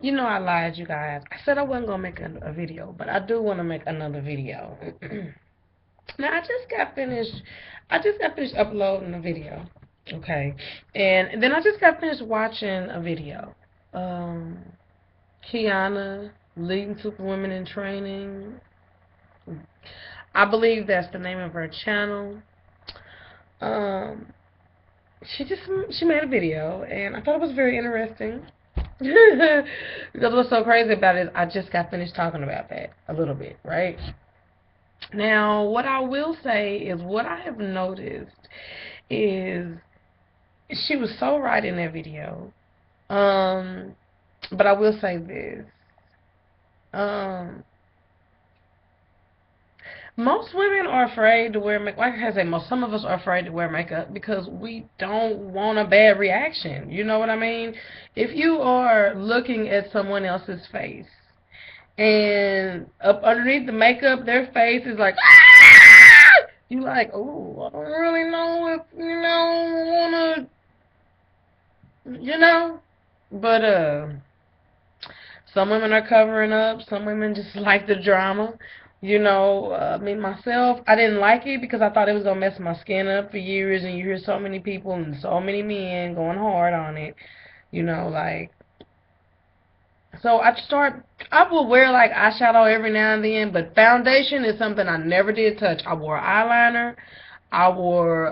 You know I lied, you guys. I said I wasn't gonna make a video, but I do want to make another video. Now I just got finished uploading a video. Okay. And then I just got finished watching a video. Um Kiana leading Superwomen in Training. I believe that's the name of her channel. Um she made a video and I thought it was very interesting. Because what's so crazy about it is I just got finished talking about that a little bit, right? Now, what I will say is what I have noticed is she was so right in that video. Um, but I will say this. Um, Most women are afraid to wear makeup. Like I said, some of us are afraid to wear makeup because we don't want a bad reaction. You know what I mean? If you are looking at someone else's face and up underneath the makeup, their face is like, ah! You like, oh, I don't really know if wanna, you know. But some women are covering up. Some women just like the drama. Me myself, I didn't like it because I thought it was gonna mess my skin up for years, and you hear so many people and so many men going hard on it. Like so I will wear like eyeshadow every now and then, but foundation is something I never did touch. I wore eyeliner. I wore,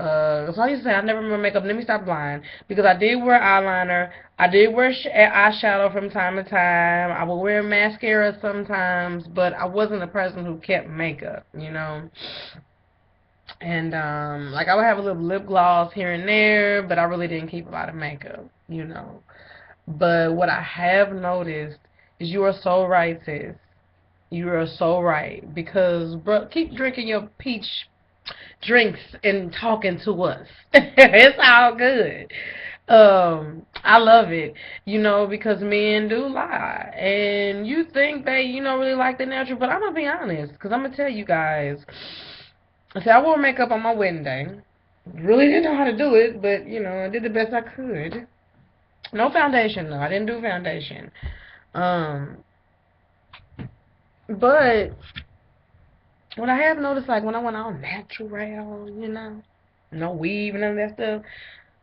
so I used to say I never wear makeup. Let me stop lying. Because I did wear eyeliner. I did wear eyeshadow from time to time. I would wear mascara sometimes, but I wasn't a person who kept makeup. And, like I would have a little lip gloss here and there, but I really didn't keep a lot of makeup. But what I have noticed is you are so right, sis. You are so right. Because, bro, keep drinking your peach drinks and talking to us. It's all good. I love it, because men do lie. And you think they, really like the natural, but I'm going to be honest, because I'm going to tell you guys. I wore makeup on my wedding day. Really didn't know how to do it, but, I did the best I could. No foundation, though. I didn't do foundation. Um, but what I have noticed, like, when I went all natural, no weave and none of that stuff,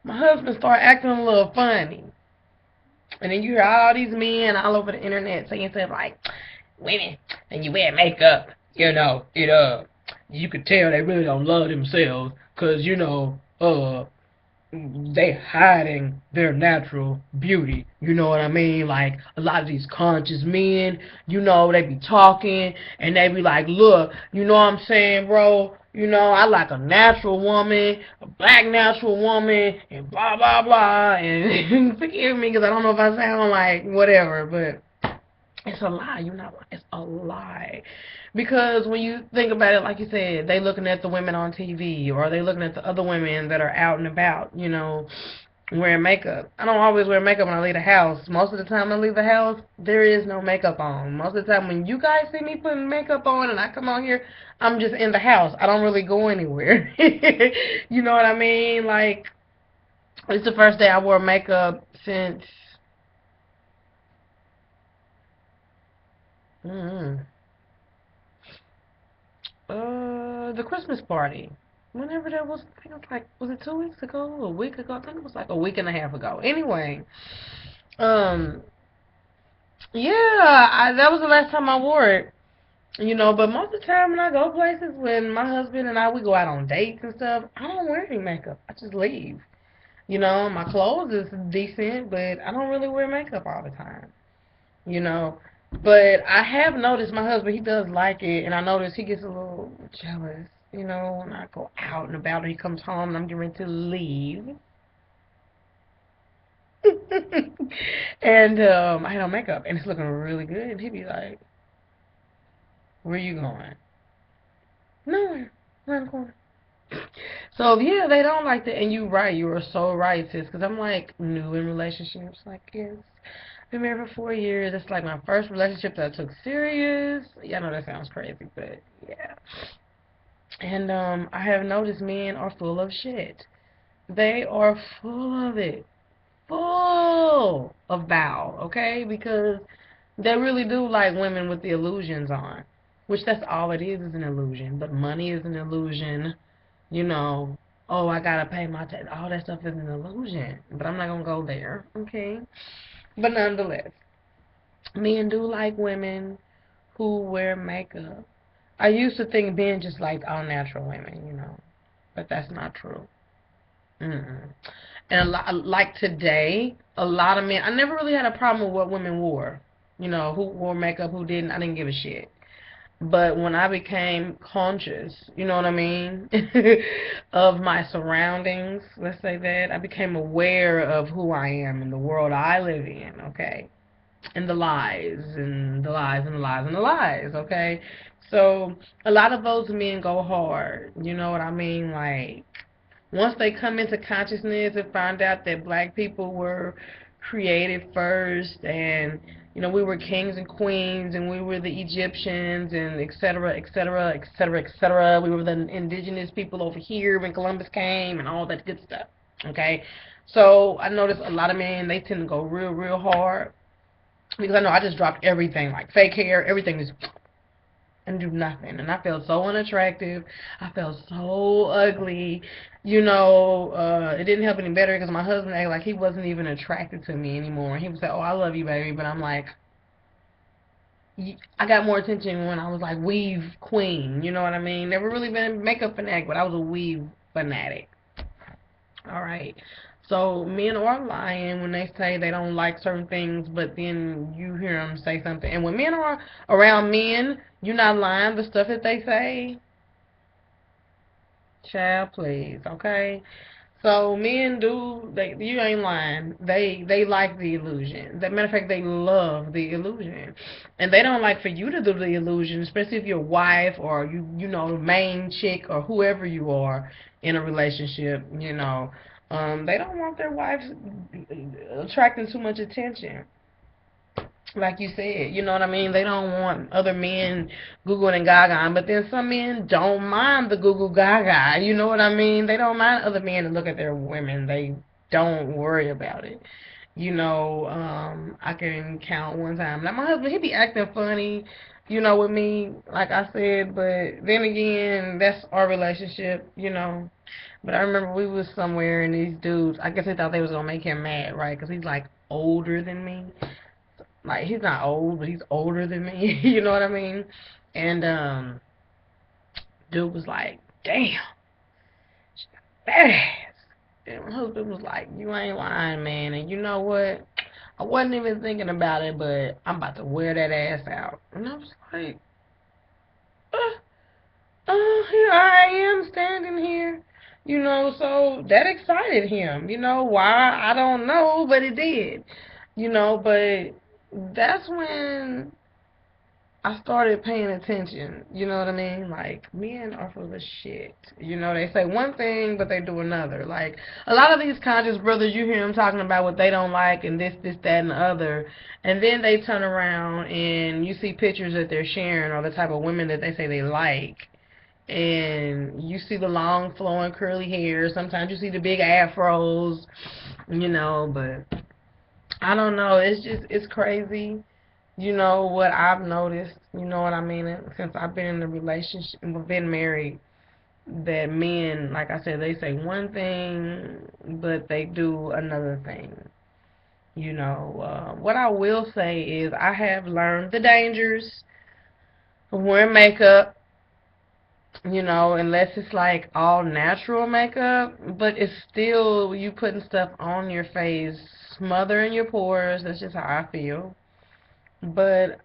my husband started acting a little funny. And then you hear all these men all over the internet saying stuff like, women, when you wear makeup, you could tell they really don't love themselves, because, they hiding their natural beauty. You know what I mean? Like a lot of these conscious men, they be talking and they be like, look, you know what I'm saying, bro? I like a natural woman, a black natural woman, and blah blah blah. And forgive me because I don't know if I sound like whatever, but it's a lie. It's a lie. Because when you think about it, like you said, they looking at the women on TV, or they looking at the other women that are out and about, wearing makeup. I don't always wear makeup when I leave the house. Most of the time I leave the house, there is no makeup on. Most of the time when you guys see me putting makeup on and I come on here, I'm just in the house. I don't really go anywhere. You know what I mean? Like, it's the first day I wore makeup since, mm, the Christmas party. Whenever that was, I think it was like, was it 2 weeks ago? A week ago? I think it was like a week and a half ago. Anyway, um, yeah, that was the last time I wore it. But most of the time when I go places, when my husband and we go out on dates and stuff, I don't wear any makeup. I just leave. My clothes is decent, but I don't really wear makeup all the time. You know. But I have noticed my husband, he does like it, and I notice he gets a little jealous, when I go out and about and he comes home and I'm getting ready to leave. And I had on makeup and it's looking really good. And he'd be like, where you going? Nowhere. Around the corner. So, yeah, they don't like that. And you're right. You are so right, sis. Because I'm, like, new in relationships. Like, yes. Been married for 4 years. It's, like, my first relationship that I took serious. Yeah, I know that sounds crazy, but, yeah. And, I have noticed men are full of shit. They are full of it. full of bow, okay? Because they really do like women with the illusions on, which that's all it is an illusion. But money is an illusion, you know. Oh, I gotta pay my tax. All that stuff is an illusion. But I'm not gonna go there, okay? But nonetheless, men do like women who wear makeup. I used to think men just liked all natural women, but that's not true. Mm-mm. And like today, a lot of men. I never really had a problem with what women wore. Who wore makeup, who didn't. I didn't give a shit. But when I became conscious, you know what I mean, of my surroundings, let's say that, I became aware of who I am and the world I live in, okay? And the lies and the lies and the lies and the lies, okay? So a lot of those men go hard, you know what I mean? Like, once they come into consciousness and find out that black people were created first and we were kings and queens and we were the Egyptians and et cetera, et cetera, et cetera, et cetera. We were the indigenous people over here when Columbus came and all that good stuff, okay? So I noticed a lot of men, they tend to go real, real hard because I know I just dropped everything, like fake hair, everything is and do nothing. And I felt so unattractive. I felt so ugly. It didn't help any better because my husband acted like he wasn't even attracted to me anymore. He would say, oh, I love you, baby. But I'm like, I got more attention when I was like weave queen. You know what I mean? Never really been a makeup fanatic, but I was a weave fanatic. All right. So men are lying when they say they don't like certain things, but then you hear them say something. And when men are around men, you're not lying. The stuff that they say, child, please, okay? So men do, you ain't lying. They like the illusion. As a matter of fact, they love the illusion, and they don't like for you to do the illusion, especially if you're a wife or the main chick or whoever you are in a relationship. They don't want their wives attracting too much attention. Like you said, you know what I mean? They don't want other men Google and Gaga, but then some men don't mind the Google Gaga, you know what I mean? They don't mind other men to look at their women. They don't worry about it. I can count one time. Now my husband, he be acting funny, with me, like I said, but then again, that's our relationship. But I remember we was somewhere and these dudes, I guess they thought they was gonna make him mad, right? Because he's like older than me. Like, he's not old, but he's older than me. You know what I mean? And dude was like, damn, she got a fat ass. And my husband was like, you ain't lying, man. And you know what? I wasn't even thinking about it, but I'm about to wear that ass out. And I was like, here I am standing here. So that excited him. Why? I don't know, but it did. But that's when I started paying attention. You know what I mean? Like, men are full of shit. They say one thing, but they do another. Like, a lot of these conscious brothers, you hear them talking about what they don't like and this, that, and the other. And then they turn around and you see pictures that they're sharing or the type of women that they say they like. And you see the long, flowing, curly hair. Sometimes you see the big afros, but I don't know. It's crazy. What I've noticed, you know what I mean, since I've been in a relationship, been married, that men, like I said, they say one thing, but they do another thing. What I will say is I have learned the dangers of wearing makeup, unless it's like all natural makeup, but it's still you putting stuff on your face, smothering your pores. That's just how I feel. But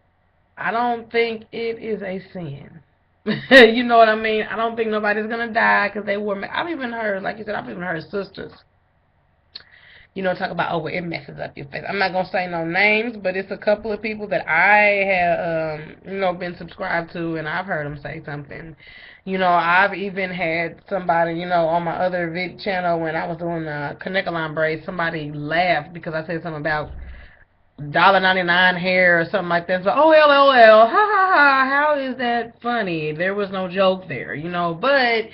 I don't think it is a sin. You know what I mean? I don't think nobody's gonna die because they wore makeup. I've even heard, like you said, I've even heard sisters, talk about, oh, well, it messes up your face. I'm not going to say no names, but it's a couple of people that I have, been subscribed to, and I've heard them say something. I've even had somebody, on my other channel when I was doing the Connect-A-Line braids, somebody laughed because I said something about $1.99 hair or something like that. So, oh, LOL, ha ha ha, how is that funny? There was no joke there, but,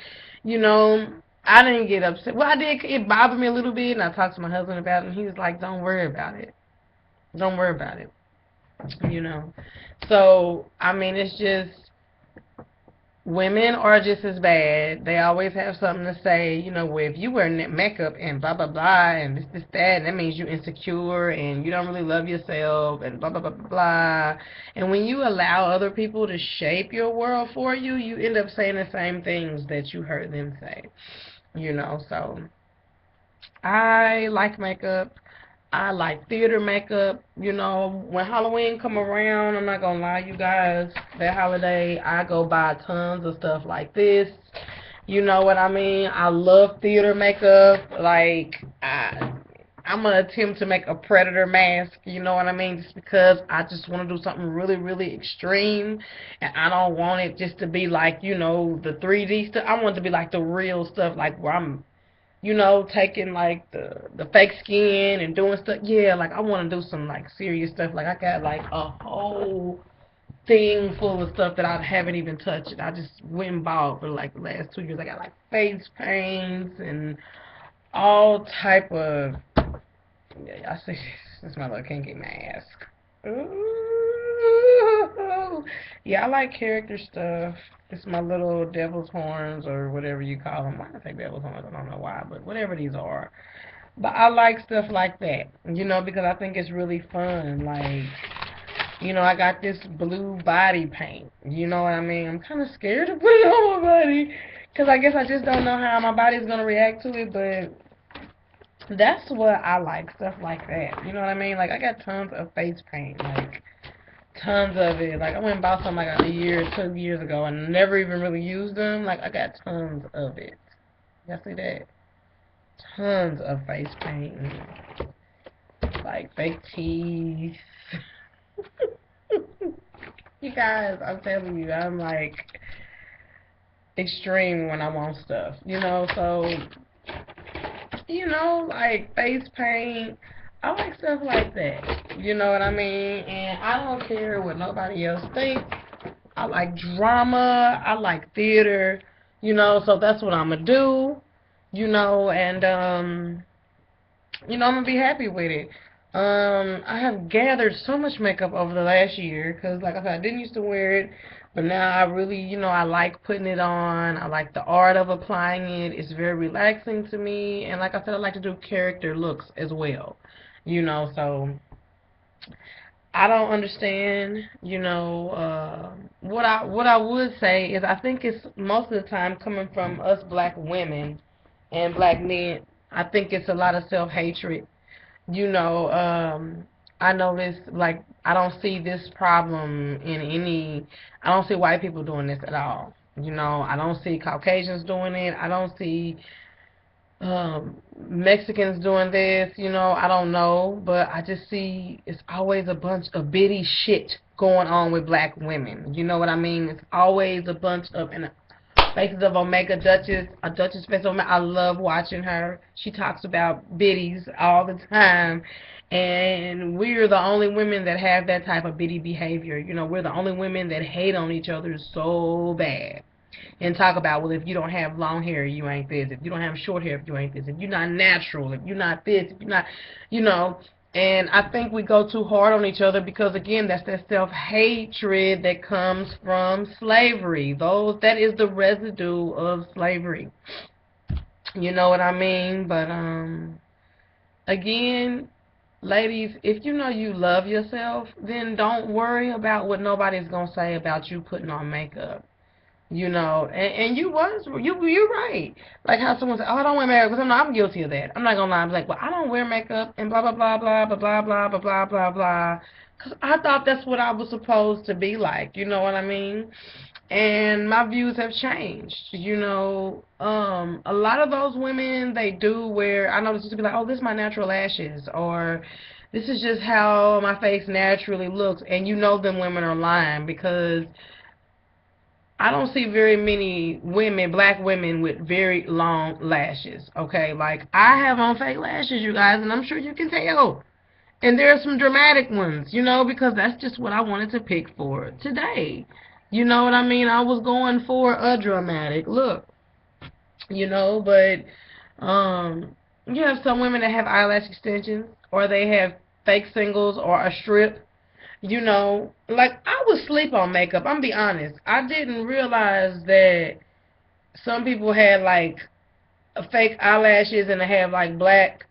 you know, I didn't get upset. Well, I did. It bothered me a little bit, and I talked to my husband about it, and he was like, "Don't worry about it. Don't worry about it." You know. So I mean, it's just women are just as bad. They always have something to say. You know, well, if you wear makeup and blah blah blah and this that, that means you're insecure and you don't really love yourself and blah blah blah blah blah. And when you allow other people to shape your world for you, you end up saying the same things that you heard them say. You know, so I like makeup. I like theater makeup. You know, when Halloween come around, I'm not gonna lie, you guys, that holiday, I go buy tons of stuff like this. You know what I mean? I love theater makeup. Like, I'm gonna attempt to make a predator mask. You know what I mean? Just because I just want to do something really, really extreme, and I don't want it just to be like, you know, the 3D stuff. I want it to be like the real stuff, like where I'm, you know, taking like the fake skin and doing stuff. Yeah, like I want to do some like serious stuff. Like I got like a whole thing full of stuff that I haven't even touched. I just went and bought for like the last 2 years. I got like face paints and all type of. Yeah, I see. This is my little kinky mask. Ooh. Yeah, I like character stuff. It's my little devil's horns or whatever you call them. Why do I say devil's horns? I don't know why, but whatever these are. But I like stuff like that, you know, because I think it's really fun. Like, you know, I got this blue body paint. You know what I mean? I'm kind of scared to put it on my body because I guess I just don't know how my body's going to react to it, but that's what I like, stuff like that. You know what I mean? Like, I got tons of face paint, like, tons of it. Like, I went and bought some, like, a year, 2 years ago, and never even really used them. Like, I got tons of it. Y'all see that? Tons of face paint. Like, fake teeth. You guys, I'm telling you, I'm, like, extreme when I want stuff. You know, so you know, like face paint. I like stuff like that. You know what I mean? And I don't care what nobody else thinks. I like drama. I like theater. You know, so that's what I'm gonna do. You know, and you know, I'm gonna be happy with it. I have gathered so much makeup over the last year because, like I said, I didn't used to wear it, but now I really, you know, I like putting it on. I like the art of applying it. It's very relaxing to me, and like I said, I like to do character looks as well. You know, so I don't understand. You know, what I would say is I think it's most of the time coming from us black women and black men. I think it's a lot of self-hatred. You know, I notice, like, I don't see this problem in any, I don't see white people doing this at all. You know, I don't see Caucasians doing it. I don't see Mexicans doing this. You know, I don't know. But I just see it's always a bunch of bitty shit going on with black women. You know what I mean? It's always a bunch of, and Faces of Omega Duchess, a Duchess Face of Omega. I love watching her. She talks about biddies all the time. And we're the only women that have that type of biddy behavior. You know, we're the only women that hate on each other so bad. And talk about, well, if you don't have long hair, you ain't this. If you don't have short hair, you ain't this. If you're not natural, if you're not this, if you're not, you know. And I think we go too hard on each other because, again, that's that self-hatred that comes from slavery. That is the residue of slavery. You know what I mean? But, again, ladies, if you know you love yourself, then don't worry about what nobody's going to say about you putting on makeup. You know, and you're right. Like how someone said, oh, I don't wear makeup because I'm guilty of that. I'm not gonna lie. I'm like, well, I don't wear makeup and blah blah blah blah blah blah blah blah blah blah blah. Because I thought that's what I was supposed to be like. You know what I mean? And my views have changed. You know, a lot of those women, they do wear. I noticed to be like, oh, this is my natural lashes, or this is just how my face naturally looks. And you know, them women are lying because I don't see very many women, black women, with very long lashes, okay? Like, I have on fake lashes, you guys, and I'm sure you can tell. And there are some dramatic ones, you know, because that's just what I wanted to pick for today. You know what I mean? I was going for a dramatic look. you know, but you have some women that have eyelash extensions, or they have fake singles or a strip. You know, like I would sleep on makeup. I'm be honest. I didn't realize that some people had like fake eyelashes and they have like black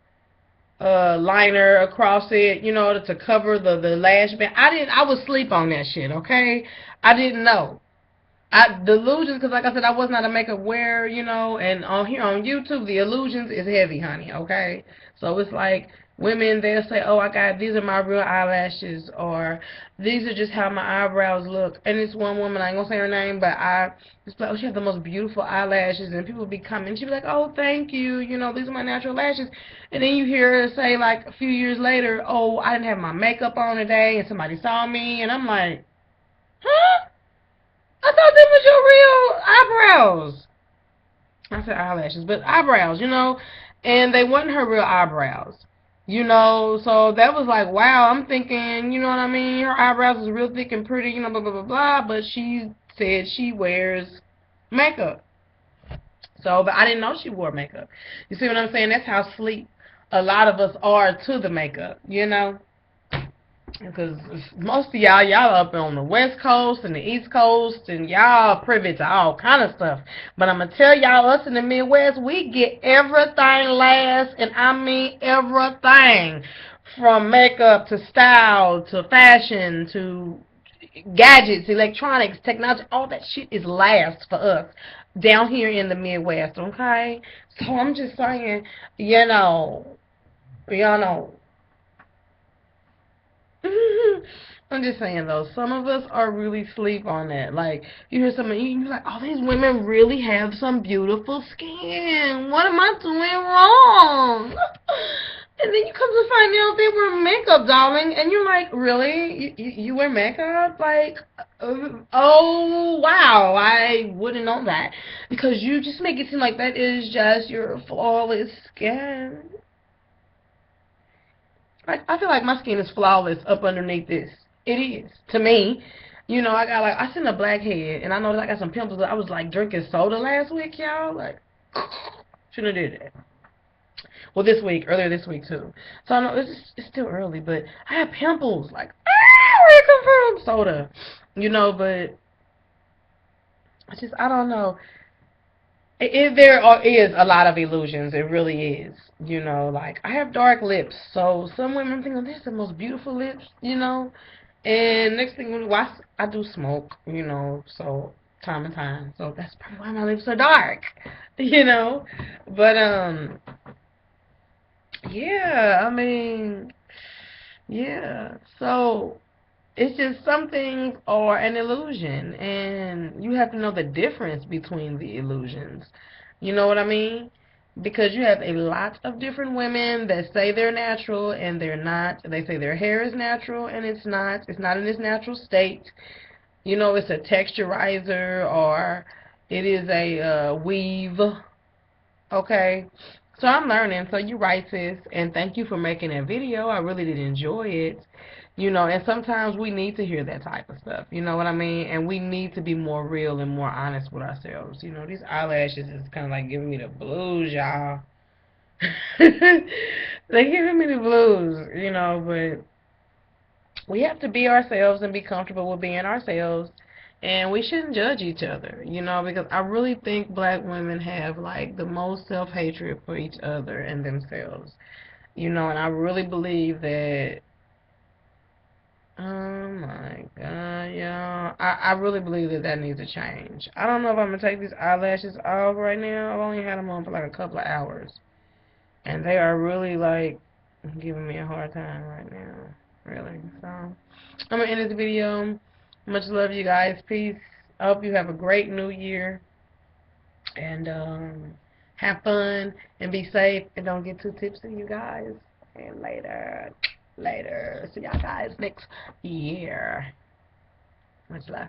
liner across it, you know, to cover the lash band. I would sleep on that shit, okay? I didn't know. The illusions, because like I said, I was not a makeup wearer, you know, and on here on YouTube, the illusions is heavy, honey, okay? So it's like women, they'll say, oh, I got, these are my real eyelashes, or these are just how my eyebrows look. And it's one woman, I ain't gonna say her name, but it's like, oh, she has the most beautiful eyelashes, and people be coming, she be like, oh, thank you, you know, these are my natural lashes. And then you hear her say, like, a few years later, oh, I didn't have my makeup on today, and somebody saw me, and I'm like, huh? I thought that was your real eyebrows. I said eyelashes, but eyebrows, you know, and they wasn't her real eyebrows, you know. So that was like, wow. I'm thinking, you know what I mean? Her eyebrows is real thick and pretty, you know, blah blah blah blah. But she said she wears makeup. So, but I didn't know she wore makeup. You see what I'm saying? That's how sleep a lot of us are to the makeup, you know. Because most of y'all up on the West Coast and the East Coast, and y'all privy to all kind of stuff. But I'm going to tell y'all, us in the Midwest, we get everything last, and I mean everything. From makeup to style to fashion to gadgets, electronics, technology, all that shit is last for us down here in the Midwest, okay? So I'm just saying, you know, I'm just saying though, some of us are really sleep on that. Like you hear someone, you're like, oh, these women really have some beautiful skin. What am I doing wrong? And then you come to find out they wear makeup, darling, and you're like, really? You wear makeup? Like, oh wow, I wouldn't know that because you just make it seem like that is just your flawless skin. Like I feel like my skin is flawless up underneath this. It is to me. You know, I got like I seen a blackhead, and I know that I got some pimples. I was like drinking soda last week, y'all. Like shouldn't have did that. Well, earlier this week too. So I know it's still early, but I have pimples. Like where it come from? Soda, you know. But I don't know. Is a lot of illusions. It really is. You know, like I have dark lips, so some women think, oh, these are the most beautiful lips, you know. And next thing you know, I do smoke, you know, so time and time. So that's probably why my lips are dark, you know. But yeah, I mean, yeah. So it's just some things are an illusion, and you have to know the difference between the illusions. You know what I mean? Because you have a lot of different women that say they're natural and they're not. They say their hair is natural and it's not. It's not in its natural state. You know, it's a texturizer or it is a weave. Okay. So I'm learning. So you're right, sis. And thank you for making that video. I really did enjoy it. You know, and sometimes we need to hear that type of stuff. You know what I mean? And we need to be more real and more honest with ourselves. You know, these eyelashes is kind of like giving me the blues, y'all. They're giving me the blues, you know, but we have to be ourselves and be comfortable with being ourselves, and we shouldn't judge each other, you know, because I really think black women have like the most self-hatred for each other and themselves, you know, and I really believe that, oh my god, y'all, I really believe that that needs to change. I don't know if I'm gonna take these eyelashes off right now. I've only had them on for like a couple of hours, and they are really like giving me a hard time right now, really. So I'm gonna end this video. Much love, you guys. Peace. I hope you have a great new year, and have fun and be safe and don't get too tipsy, you guys. And later, see y'all guys next year. Much love.